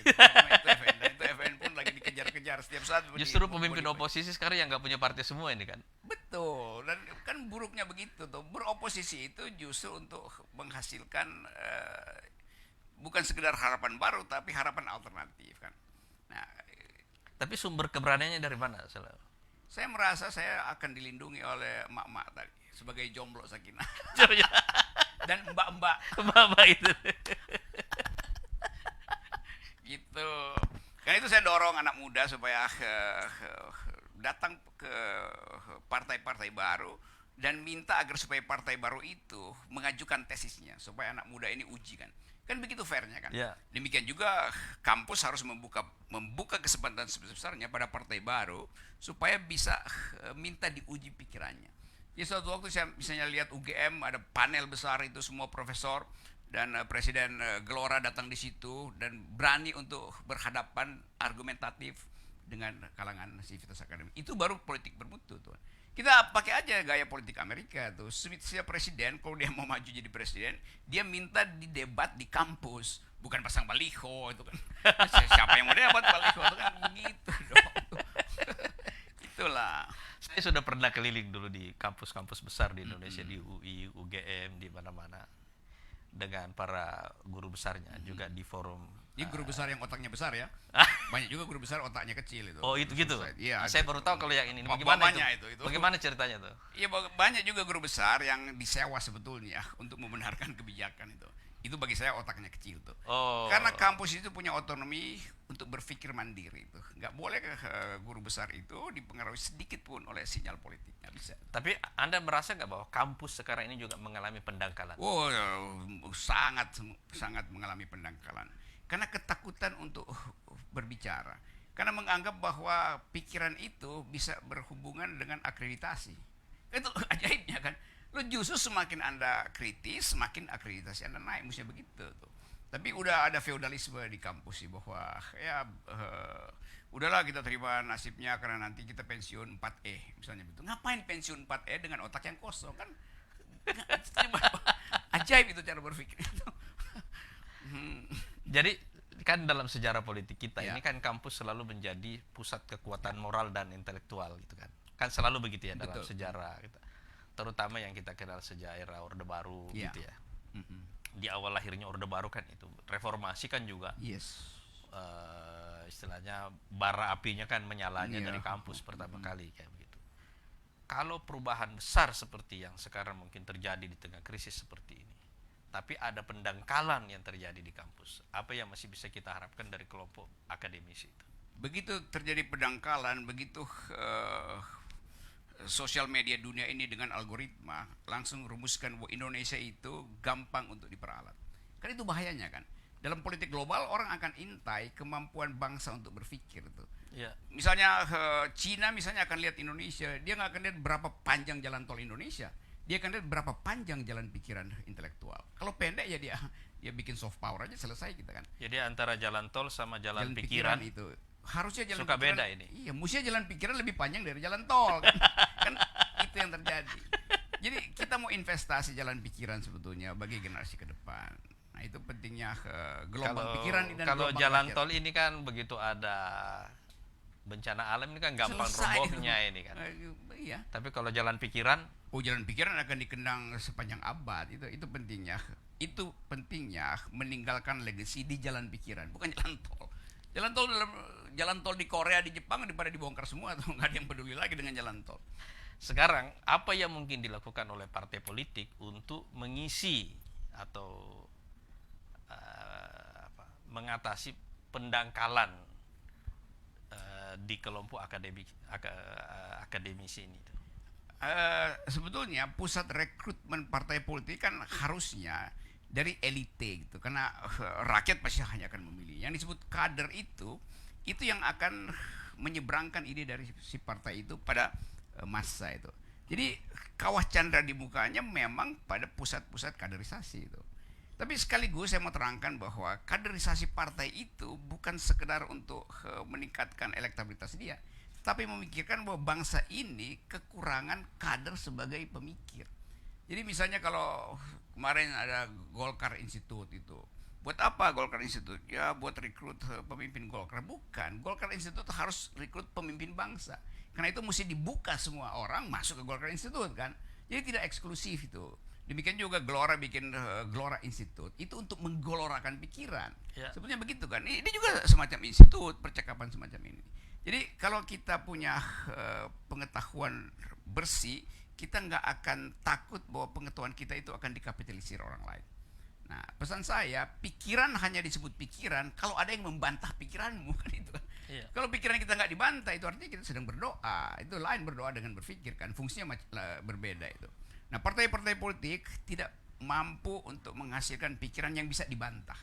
FNN pun lagi dikejar-kejar setiap saat
Justru pemimpin oposisi sekarang yang nggak punya partai semua ini kan.
betul, dan kan buruknya begitu tuh, beroposisi itu justru untuk menghasilkan bukan sekedar harapan baru tapi harapan alternatif kan. Nah,
Tapi sumber keberaniannya dari mana?
saya merasa saya akan dilindungi oleh emak-emak tadi sebagai jomblo sakinah dan mbak-mbak
Bapak itu.
gitu. Karena itu saya dorong anak muda supaya datang ke partai-partai baru dan minta agar supaya partai baru itu mengajukan tesisnya supaya anak muda ini uji kan begitu fairnya kan.
Ya.
Demikian juga kampus harus membuka kesempatan sebesar-besarnya pada partai baru supaya bisa minta diuji pikirannya. Ya suatu waktu saya misalnya lihat UGM ada panel besar itu semua profesor dan Presiden Gelora datang di situ dan berani untuk berhadapan argumentatif dengan kalangan sivitas akademik. Itu baru politik bermutu tuh. Kita pakai aja gaya politik Amerika tuh. Setiap presiden kalau dia mau maju jadi presiden, dia minta didebat di kampus, bukan pasang baliho itu kan. Siapa yang mau debat baliho itu kan gitu dong. Itulah.
Saya sudah pernah keliling dulu di kampus-kampus besar di Indonesia, di UI, UGM, di mana-mana dengan para guru besarnya, juga di forum.
Ini guru besar yang otaknya besar ya. Banyak juga guru besar otaknya kecil itu.
Oh, itu gitu.
Iya.
Saya baru tahu kalau yang ini. Bagaimana itu?
Itu.
Bagaimana ceritanya tuh?
Iya, banyak juga guru besar yang disewa sebetulnya untuk membenarkan kebijakan itu. Itu bagi saya otaknya kecil tuh.
Oh.
Karena kampus itu punya otonomi untuk berpikir mandiri itu. Nggak boleh guru besar itu dipengaruhi sedikit pun oleh sinyal politik. Nggak bisa.
Tapi Anda merasa nggak bahwa kampus sekarang ini juga mengalami pendangkalan?
Oh, sangat mengalami pendangkalan. Karena ketakutan untuk berbicara. Karena menganggap bahwa pikiran itu bisa berhubungan dengan akreditasi. Itu ajaibnya kan. Lo justru semakin Anda kritis, semakin akreditasi Anda naik. Mestinya begitu tuh. Tapi udah ada feodalisme di kampus sih bahwa ya udahlah kita terima nasibnya karena nanti kita pensiun 4E misalnya begitu. Ngapain pensiun 4E dengan otak yang kosong kan? Ajaib itu cara berpikir itu.
Jadi kan dalam sejarah politik kita
Ya.
ini kan kampus selalu menjadi pusat kekuatan moral dan intelektual gitu kan. Kan selalu begitu ya dalam
Betul.
sejarah kita. Terutama yang kita kenal sejak era Orde Baru
Ya.
gitu ya. Di awal lahirnya Orde Baru kan itu. Reformasi kan juga
Yes.
istilahnya bara apinya kan menyalanya
Iya.
dari kampus pertama kali kayak begitu. Kalau perubahan besar seperti yang sekarang mungkin terjadi di tengah krisis seperti ini, tapi ada pendangkalan yang terjadi di kampus, apa yang masih bisa kita harapkan dari kelompok akademisi itu?
Begitu terjadi pendangkalan, begitu sosial media dunia ini dengan algoritma langsung rumuskan bahwa Indonesia itu gampang untuk diperalat. Kan itu bahayanya kan. Dalam politik global orang akan intai kemampuan bangsa untuk berpikir tuh.
Ya.
Misalnya Cina misalnya akan lihat Indonesia, dia nggak akan lihat berapa panjang jalan tol Indonesia. Dia akan lihat berapa panjang jalan pikiran intelektual. Kalau pendek ya dia bikin soft power aja selesai kita kan.
Jadi antara jalan tol sama jalan pikiran
itu harusnya jalan
suka
pikiran,
beda ini.
Iya, mestinya jalan pikiran lebih panjang dari jalan tol kan. Kan itu yang terjadi. Jadi kita mau investasi jalan pikiran sebetulnya bagi generasi ke depan. Nah, itu pentingnya gelombang pikiran dan
kalau
gelombang
jalan
lahir.
tol ini kan begitu ada bencana alam ini kan gampang
Selesai
robohnya
itu.
ini kan.
Iya.
Tapi kalau jalan pikiran,
Jalan pikiran akan dikenang sepanjang abad. Itu pentingnya. Itu pentingnya meninggalkan legacy di jalan pikiran, bukan jalan tol. Jalan tol di Korea, di Jepang daripada dibongkar semua tuh, nggak ada yang peduli lagi dengan jalan tol.
sekarang apa yang mungkin dilakukan oleh partai politik untuk mengisi atau mengatasi pendangkalan di kelompok akademisi ini?
Sebetulnya pusat rekrutmen partai politik kan harusnya dari elite gitu, karena rakyat pasti hanya akan memilih. Yang disebut kader itu yang akan menyeberangkan ide dari si partai itu pada massa itu. Jadi kawah candra di mukanya memang pada pusat-pusat kaderisasi itu. Tapi sekaligus saya mau terangkan bahwa kaderisasi partai itu bukan sekedar untuk meningkatkan elektabilitas dia, tapi memikirkan bahwa bangsa ini kekurangan kader sebagai pemikir. Jadi misalnya kalau kemarin ada Golkar Institute itu, Buat apa Golkar Institute? Ya buat rekrut pemimpin Golkar. Bukan. Golkar Institute harus rekrut pemimpin bangsa. Karena itu mesti dibuka semua orang masuk ke Golkar Institute kan. Jadi tidak eksklusif itu. Demikian juga Gelora bikin Gelora Institute. Itu untuk menggolorakan pikiran.
Ya.
Sebenarnya begitu kan. Ini juga semacam institut, percakapan semacam ini. Jadi kalau kita punya pengetahuan bersih, kita nggak akan takut bahwa pengetahuan kita itu akan dikapitalisir orang lain. Nah, pesan saya, pikiran hanya disebut pikiran kalau ada yang membantah pikiranmu kan itu.
Iya.
Kalau pikiran kita nggak dibantah itu artinya kita sedang berdoa. Itu lain berdoa dengan berpikir kan, fungsinya berbeda itu. Nah, partai-partai politik tidak mampu untuk menghasilkan pikiran yang bisa dibantah.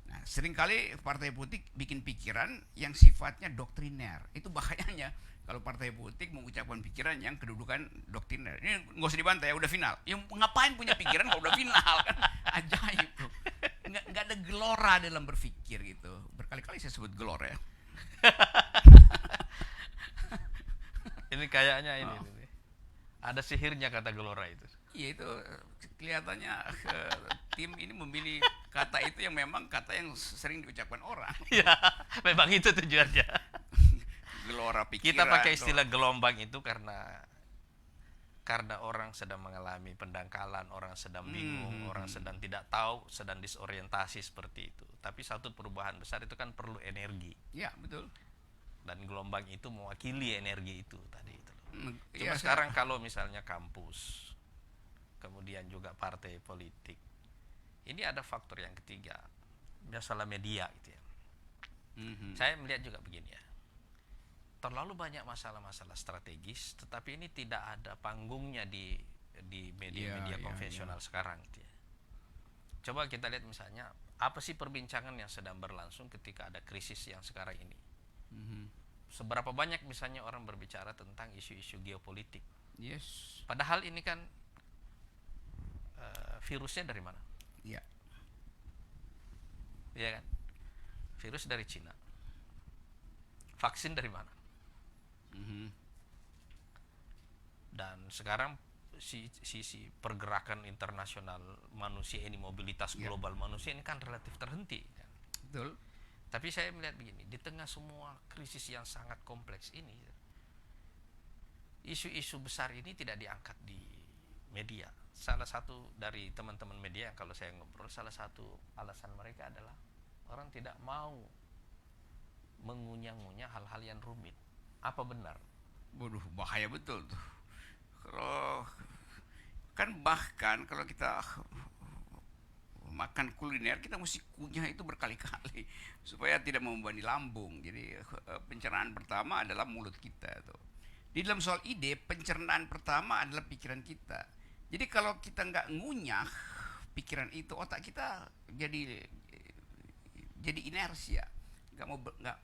Nah, seringkali partai politik bikin pikiran yang sifatnya doktriner. Itu bahayanya kalau partai politik mengucapkan pikiran yang kedudukan doktriner. Ini nggak usah dibantah ya, udah final. Ya ngapain punya pikiran kalau udah final kan? Ajaib tuh. Nggak ada gelora dalam berpikir gitu. Berkali-kali saya sebut gelora ya.
Ini kayaknya ini. Ada sihirnya kata gelora itu.
Iya itu kelihatannya tim ini memilih kata itu yang memang kata yang sering diucapkan orang.
Ya, memang itu tujuannya.
Gelora pikiran.
Kita pakai istilah gelombang itu karena orang sedang mengalami pendangkalan, orang sedang bingung, orang sedang tidak tahu, sedang disorientasi seperti itu. Tapi satu perubahan besar itu kan perlu energi.
Ya, betul.
Dan gelombang itu mewakili energi itu tadi itu. Cuma
Ya,
sekarang kalau misalnya kampus, kemudian juga partai politik, ini ada faktor yang ketiga, masalah media gitu ya. Saya melihat juga begini ya, terlalu banyak masalah-masalah strategis, tetapi ini tidak ada panggungnya di media-media konvensional sekarang gitu ya. Coba kita lihat misalnya, apa sih perbincangan yang sedang berlangsung ketika ada krisis yang sekarang ini? Seberapa banyak misalnya orang berbicara tentang isu-isu geopolitik?
Yes.
Padahal ini kan virusnya dari mana?
Ya.
Iya kan? Virus dari Cina. Vaksin dari mana? Dan sekarang sisi pergerakan internasional manusia ini, mobilitas global manusia ini kan relatif terhenti.
Betul.
Tapi saya melihat begini, di tengah semua krisis yang sangat kompleks ini, isu-isu besar ini tidak diangkat di media. Salah satu dari teman-teman media yang kalau saya ngobrol, salah satu alasan mereka adalah orang tidak mau mengunyah-ngunyah hal-hal yang rumit. Apa benar?
Waduh, bahaya betul tuh. Kalau kan bahkan kalau kita makan kuliner kita mesti kunyah itu berkali-kali supaya tidak membebani lambung. Jadi pencernaan pertama adalah mulut kita tuh. Di dalam soal ide, pencernaan pertama adalah pikiran kita. Jadi kalau kita nggak ngunyah pikiran itu, otak kita jadi inersia,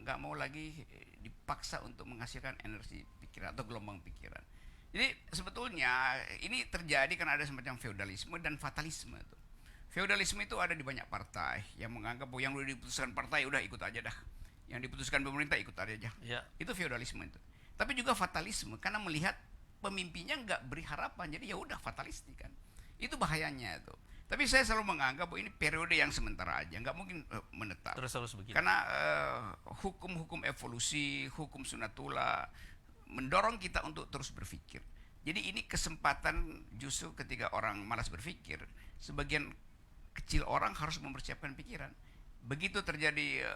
nggak mau lagi dipaksa untuk menghasilkan energi pikiran atau gelombang pikiran. Jadi sebetulnya ini terjadi karena ada semacam feodalisme dan fatalisme tuh. Feodalisme itu ada di banyak partai yang menganggap bahwa yang udah diputuskan partai udah ikut aja dah, yang diputuskan pemerintah ikut aja.
Ya.
Itu feodalisme itu. Tapi juga fatalisme karena melihat pemimpinnya nggak beri harapan, jadi ya udah fatalistik kan. Itu bahayanya itu. Tapi saya selalu menganggap bahwa ini periode yang sementara aja, nggak mungkin menetap.
Terus begitu.
Karena hukum-hukum evolusi, hukum sunatullah mendorong kita untuk terus berpikir. Jadi ini kesempatan justru ketika orang malas berpikir, sebagian kecil orang harus mempersiapkan pikiran. Begitu terjadi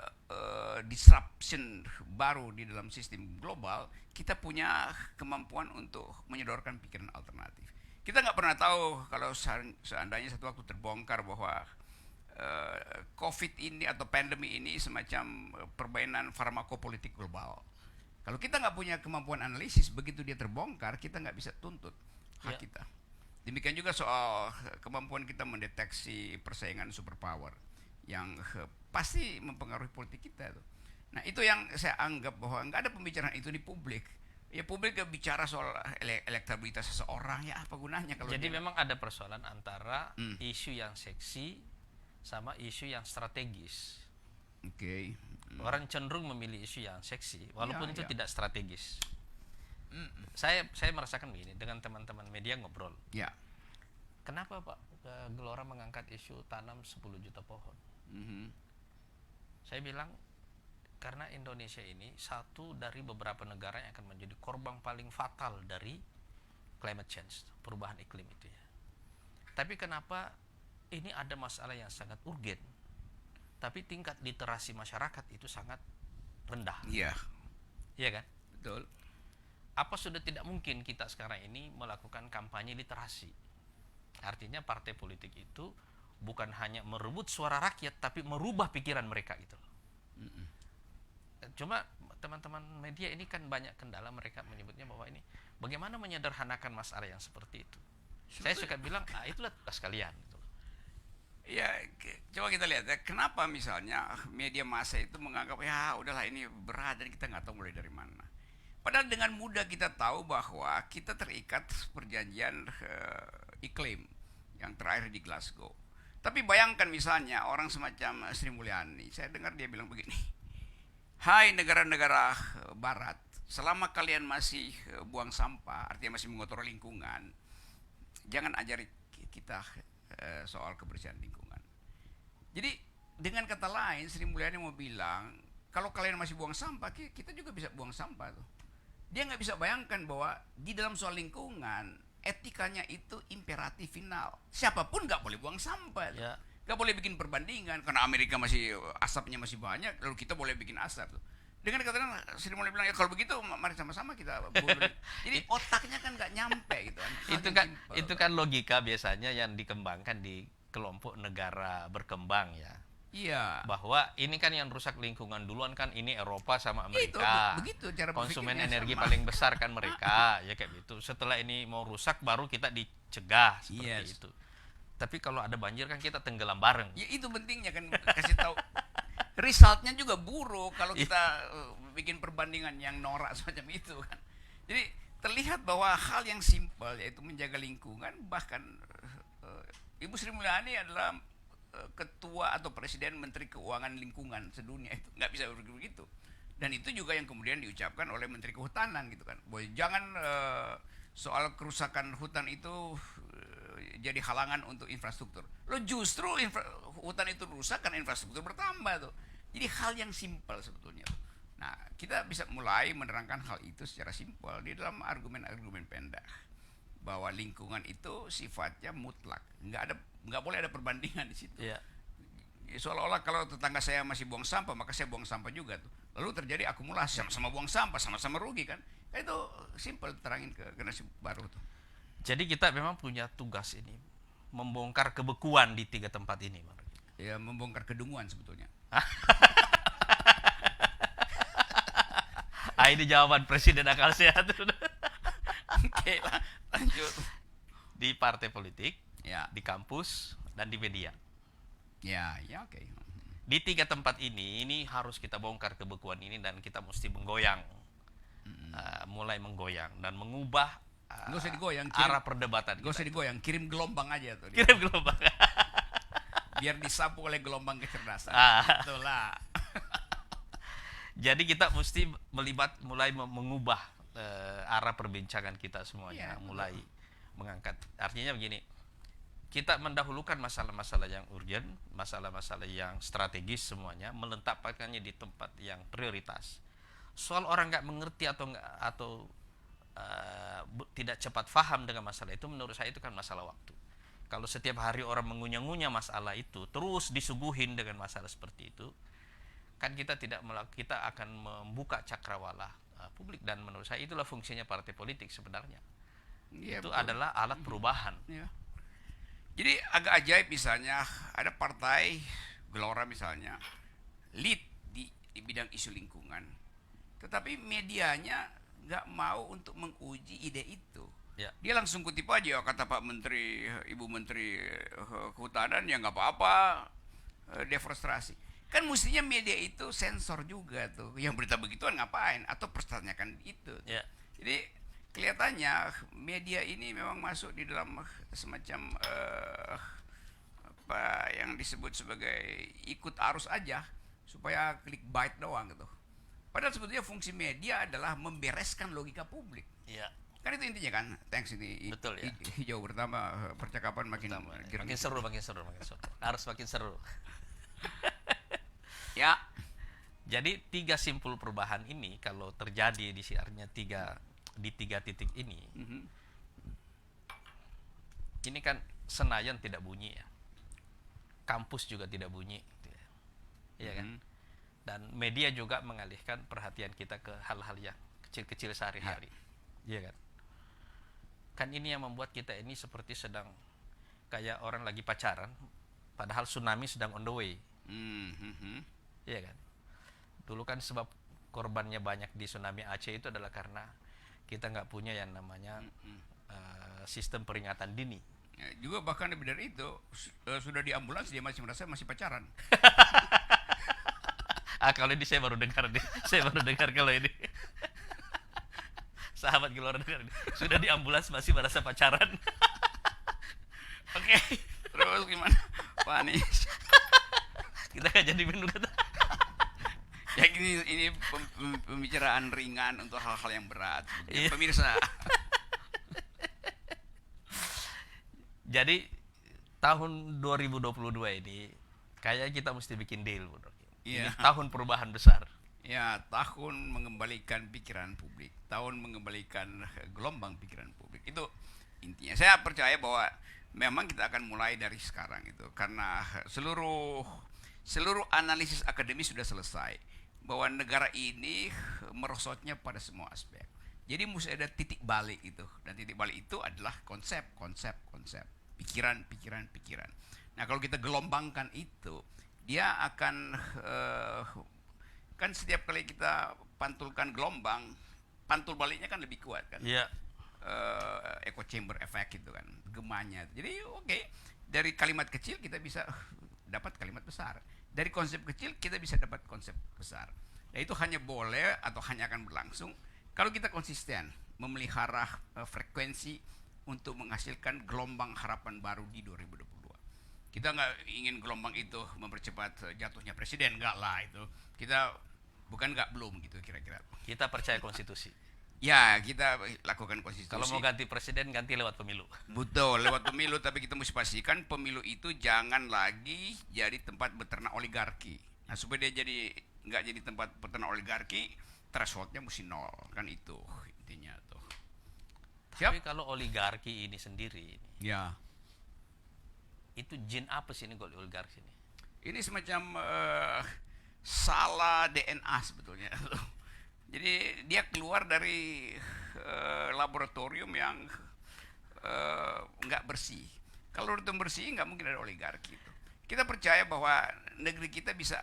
disruption baru di dalam sistem global, kita punya kemampuan untuk menyodorkan pikiran alternatif. Kita nggak pernah tahu kalau seandainya satu waktu terbongkar bahwa COVID ini atau pandemi ini semacam permainan farmakopolitik global. Kalau kita nggak punya kemampuan analisis, begitu dia terbongkar, kita nggak bisa tuntut hak kita. Demikian juga soal kemampuan kita mendeteksi persaingan superpower yang pasti mempengaruhi politik kita tuh. Nah itu yang saya anggap bahwa nggak ada pembicaraan itu di publik. Ya publik gak bicara soal elektabilitas seseorang, ya apa gunanya kalau
jadi memang ada persoalan antara isu yang seksi sama isu yang strategis.
Oke.
Orang cenderung memilih isu yang seksi walaupun itu tidak strategis. Saya merasakan begini dengan teman-teman media ngobrol.
Ya.
Kenapa Pak Gelora mengangkat isu tanam 10 juta pohon?
Mhm.
Saya bilang karena Indonesia ini satu dari beberapa negara yang akan menjadi korban paling fatal dari climate change, perubahan iklim itu ya. Tapi kenapa ini ada masalah yang sangat urgen, tapi tingkat literasi masyarakat itu sangat rendah,
Iya,
iya kan?
betul.
Apa sudah tidak mungkin kita sekarang ini melakukan kampanye literasi? Artinya partai politik itu bukan hanya merebut suara rakyat, tapi merubah pikiran mereka itu.
Mm-mm.
Cuma teman-teman media ini kan banyak kendala, mereka menyebutnya bahwa ini bagaimana menyederhanakan masalah yang seperti itu. Saya suka bilang, itulah tugas kalian. Gitu.
Ya, coba kita lihat ya, kenapa misalnya media massa itu menganggap ya udahlah ini berat dan kita nggak tahu mulai dari mana. Padahal dengan mudah kita tahu bahwa kita terikat perjanjian iklim yang terakhir di Glasgow. Tapi bayangkan misalnya orang semacam Sri Mulyani, saya dengar dia bilang begini, hai negara-negara barat, selama kalian masih buang sampah, artinya masih mengotori lingkungan, jangan ajari kita soal kebersihan lingkungan. Jadi dengan kata lain Sri Mulyani mau bilang, kalau kalian masih buang sampah, kita juga bisa buang sampah tuh. Dia nggak bisa bayangkan bahwa di dalam soal lingkungan etikanya itu imperatif final. Siapapun nggak boleh buang sampah.
Ya.
Nggak boleh bikin perbandingan karena Amerika masih asapnya masih banyak, lalu kita boleh bikin asap tuh. Dengan kata Sri Mulyani bilang ya kalau begitu mari sama-sama kita bunuh. Jadi otaknya kan nggak nyampe gitu.
Itu kan logika biasanya yang dikembangkan di kelompok negara berkembang ya.
Iya.
Bahwa ini kan yang rusak lingkungan duluan kan ini Eropa sama
Itu
Amerika.
begitu cara
konsumen
berpikirnya
energi
sama.
paling besar kan mereka, ya kayak gitu. Setelah ini mau rusak baru kita dicegah seperti
Yes.
itu. Tapi kalau ada banjir kan kita tenggelam bareng.
Ya itu pentingnya kan kasih tahu. Resultnya juga buruk kalau kita bikin perbandingan yang norak semacam itu kan. Jadi terlihat bahwa hal yang simpel yaitu menjaga lingkungan, bahkan Ibu Sri Mulyani adalah ketua atau presiden Menteri Keuangan Lingkungan sedunia, itu nggak bisa begitu. Dan itu juga yang kemudian diucapkan oleh Menteri Kehutanan gitu kan. Bahwa jangan soal kerusakan hutan itu jadi halangan untuk infrastruktur. Lo justru hutan itu rusak karena infrastruktur bertambah tuh. Jadi hal yang simpel sebetulnya. Nah, kita bisa mulai menerangkan hal itu secara simpel di dalam argumen-argumen pendek bahwa lingkungan itu sifatnya mutlak, nggak boleh ada perbandingan di situ.
Iya.
Seolah-olah kalau tetangga saya masih buang sampah maka saya buang sampah juga tuh. Lalu terjadi akumulasi, sama-sama buang sampah, sama-sama rugi kan. Itu simpel terangin ke generasi baru tuh.
Jadi kita memang punya tugas ini membongkar kebekuan di 3 tempat ini.
Ya membongkar kedunguan sebetulnya.
Ini jawaban presiden akal sehat.
Oke lah, lanjut.
Di partai politik,
Ya,
di kampus, dan di media.
ya, oke.
Di 3 tempat ini harus kita bongkar kebekuan ini dan kita mesti menggoyang, mulai menggoyang dan mengubah
Nggak usah digoyang,
arah perdebatan.
Gak usah digoyang, kirim gelombang aja tuh.
Kirim gelombang.
Biar disapu oleh gelombang kecerdasan. Itulah.
Jadi kita mesti mulai mengubah arah perbincangan kita semuanya,
Ya,
mulai mengangkat. Artinya begini, kita mendahulukan masalah-masalah yang urgent, masalah-masalah yang strategis semuanya, meletakkannya di tempat yang prioritas. Soal orang nggak mengerti atau tidak cepat paham dengan masalah itu, menurut saya itu kan masalah waktu. Kalau setiap hari orang mengunyah-ngunyah masalah itu, terus disuguhin dengan masalah seperti itu, kan kita kita akan membuka cakrawala publik, dan menurut saya itulah fungsinya partai politik sebenarnya.
Ya,
Itu
betul.
adalah alat perubahan.
Ya. Jadi agak ajaib misalnya ada partai Gelora misalnya lead di bidang isu lingkungan, tetapi medianya nggak mau untuk menguji ide itu.
Ya.
Dia langsung kutip aja kata Pak Menteri, Ibu Menteri Kehutanan ya nggak apa-apa deforestasi. Kan mestinya media itu sensor juga tuh. Yang berita begituan ngapain? Atau pertanyakan itu.
Ya.
Jadi kelihatannya media ini memang masuk di dalam semacam apa yang disebut sebagai ikut arus aja supaya clickbait doang gitu. Padahal sebetulnya fungsi media adalah membereskan logika publik.
Ya.
Kan itu intinya kan. Thanks ini.
Betul ya.
Hijau pertama percakapan makin
Makin seru. Harus makin seru.
Ya.
Jadi tiga simpul perubahan ini kalau terjadi di siarnya tiga titik
Mhm.
ini kan Senayan tidak bunyi ya, kampus juga tidak bunyi, gitu ya. Iya kan?
Mhm.
Dan media juga mengalihkan perhatian kita ke hal-hal yang kecil-kecil sehari-hari, iya kan? Kan ini yang membuat kita ini seperti sedang kayak orang lagi pacaran, padahal tsunami sedang on the way,
Mhm.
iya kan? Dulu kan sebab korbannya banyak di tsunami Aceh itu adalah karena kita nggak punya yang namanya sistem peringatan dini.
Ya, juga bahkan lebih dari itu, sudah di ambulans dia masih merasa masih pacaran.
Kalau ini saya baru dengar nih, saya baru dengar kalau ini. Sahabat Gelora dengar ini. Sudah di ambulans masih merasa pacaran.
Oke. Terus gimana, Pak Anies?
Kita nggak jadi minum kata.
Ya ini pembicaraan ringan untuk hal-hal yang berat. Ya,
Iya.
pemirsa.
Jadi tahun 2022 ini kayaknya kita mesti bikin deal, Bro. Ini
Iya.
tahun perubahan besar.
Ya, tahun mengembalikan pikiran publik, tahun mengembalikan gelombang pikiran publik. Itu intinya. Saya percaya bahwa memang kita akan mulai dari sekarang itu, karena seluruh analisis akademis sudah selesai bahwa negara ini merosotnya pada semua aspek. Jadi mesti ada titik balik itu, dan titik balik itu adalah konsep, pikiran. Nah, kalau kita gelombangkan itu, dia akan kan setiap kali kita pantulkan gelombang, pantul baliknya kan lebih kuat kan.
Iya.
Echo chamber effect gitu kan, gemanya. Jadi oke, dari kalimat kecil kita bisa dapat kalimat besar. Dari konsep kecil kita bisa dapat konsep besar. Nah, itu hanya boleh atau hanya akan berlangsung kalau kita konsisten memelihara frekuensi untuk menghasilkan gelombang harapan baru di 2022. Kita nggak ingin gelombang itu mempercepat jatuhnya presiden, nggak lah itu. Kita belum gitu kira-kira.
Kita percaya konstitusi.
Ya, kita lakukan konstitusi.
Kalau mau ganti presiden, ganti lewat pemilu.
Betul, lewat pemilu, tapi kita mesti pastikan pemilu itu jangan lagi jadi tempat beternak oligarki. Nah, supaya dia nggak jadi tempat beternak oligarki, thresholdnya mesti nol, kan itu intinya tuh.
Tapi kalau oligarki ini sendiri,
Ya.
itu jin apa sih ini kalau oligarki ini?
Ini semacam salah DNA sebetulnya. Jadi dia keluar dari laboratorium yang nggak bersih. Kalau itu bersih, nggak mungkin ada oligarki itu. Kita percaya bahwa negeri kita bisa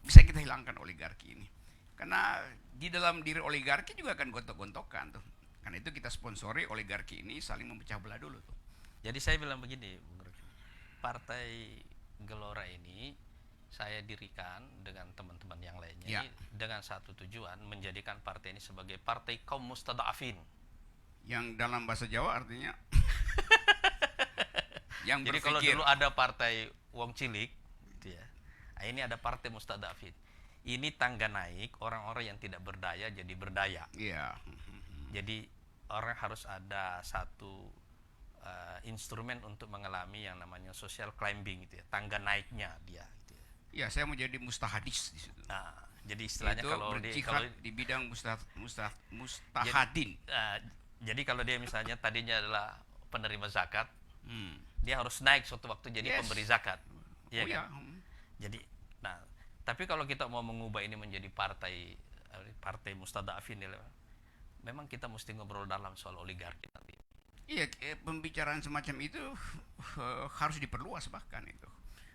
kita hilangkan oligarki ini. Karena di dalam diri oligarki juga akan gontok-gontokan tuh. Karena itu kita sponsori oligarki ini saling memecah belah dulu tuh.
Jadi saya bilang begini, Bung Rocky. Partai Gelora ini saya dirikan dengan teman-teman yang lainnya
Ya.
ini dengan satu tujuan, menjadikan partai ini sebagai partai kaum mustadafin.
Yang dalam bahasa Jawa artinya yang
Jadi kalau dulu ada partai Wong Cilik, gitu ya. Nah, ini ada partai mustadafin. Ini tangga naik orang-orang yang tidak berdaya jadi berdaya.
Iya.
Jadi orang harus ada satu instrumen untuk mengalami yang namanya social climbing, gitu ya. Tangga naiknya dia, gitu ya.
Iya, saya mau jadi mustahadis di situ.
Nah, jadi istilahnya
Itu
kalau
berjihad di bidang mustahadin.
jadi kalau dia misalnya tadinya adalah penerima zakat,
Hmm.
dia harus naik suatu waktu jadi
Yes.
pemberi zakat. Iya
Oh
kan?
ya.
Jadi, nah, tapi kalau kita mau mengubah ini menjadi partai mustadafin, memang kita mesti ngobrol dalam soal oligarki nanti.
Iya, pembicaraan semacam itu harus diperluas bahkan itu.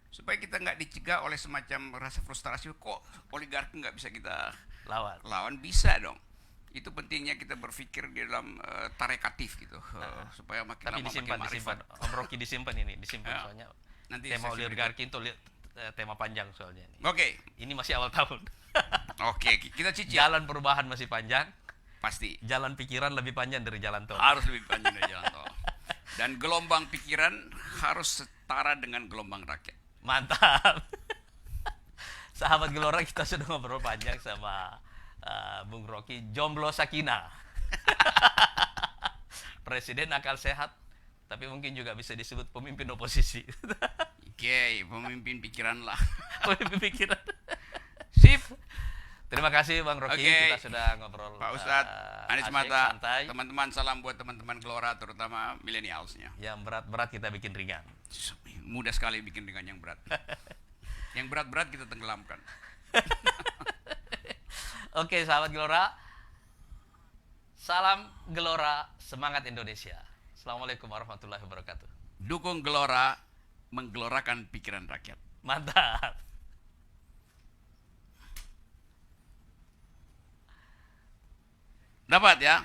Supaya kita nggak dicegah oleh semacam rasa frustrasi, kok oligarki nggak bisa kita lawan, bisa dong. Itu pentingnya kita berpikir di dalam tarekatif gitu, supaya makin
Tapi
lama
disimpan,
makin
disimpan.
marifat.
Om Rocky disimpan ini, disimpan
Ya.
soalnya
Nanti
tema
sesi
oligarki itu tema panjang soalnya ini.
Oke,
Ini masih awal tahun.
oke, kita cicil.
Jalan perubahan masih panjang,
Pasti
jalan pikiran lebih panjang dari jalan tol.
harus lebih panjang dari jalan tol. Dan gelombang pikiran harus setara dengan gelombang rakyat.
Mantap. Sahabat Gelora, kita sudah ngobrol panjang sama Bung Rocky, jomblo Sakina. Presiden akal sehat, tapi mungkin juga bisa disebut pemimpin oposisi.
Oke, pemimpin pikiran lah.
Pemimpin pikiran. Terima kasih Bang Rocky,
Oke.
kita sudah ngobrol.
Pak Ustadz, Anies
asik,
Mata,
santai.
teman-teman salam buat teman-teman Gelora, terutama milenialsnya.
Yang berat-berat kita bikin ringan.
Mudah sekali bikin dengan yang berat. Yang berat-berat kita tenggelamkan.
Oke, sahabat Gelora. Salam Gelora, semangat Indonesia. Assalamualaikum warahmatullahi wabarakatuh.
Dukung Gelora, menggelorakan pikiran rakyat.
Mantap.
Dapat ya?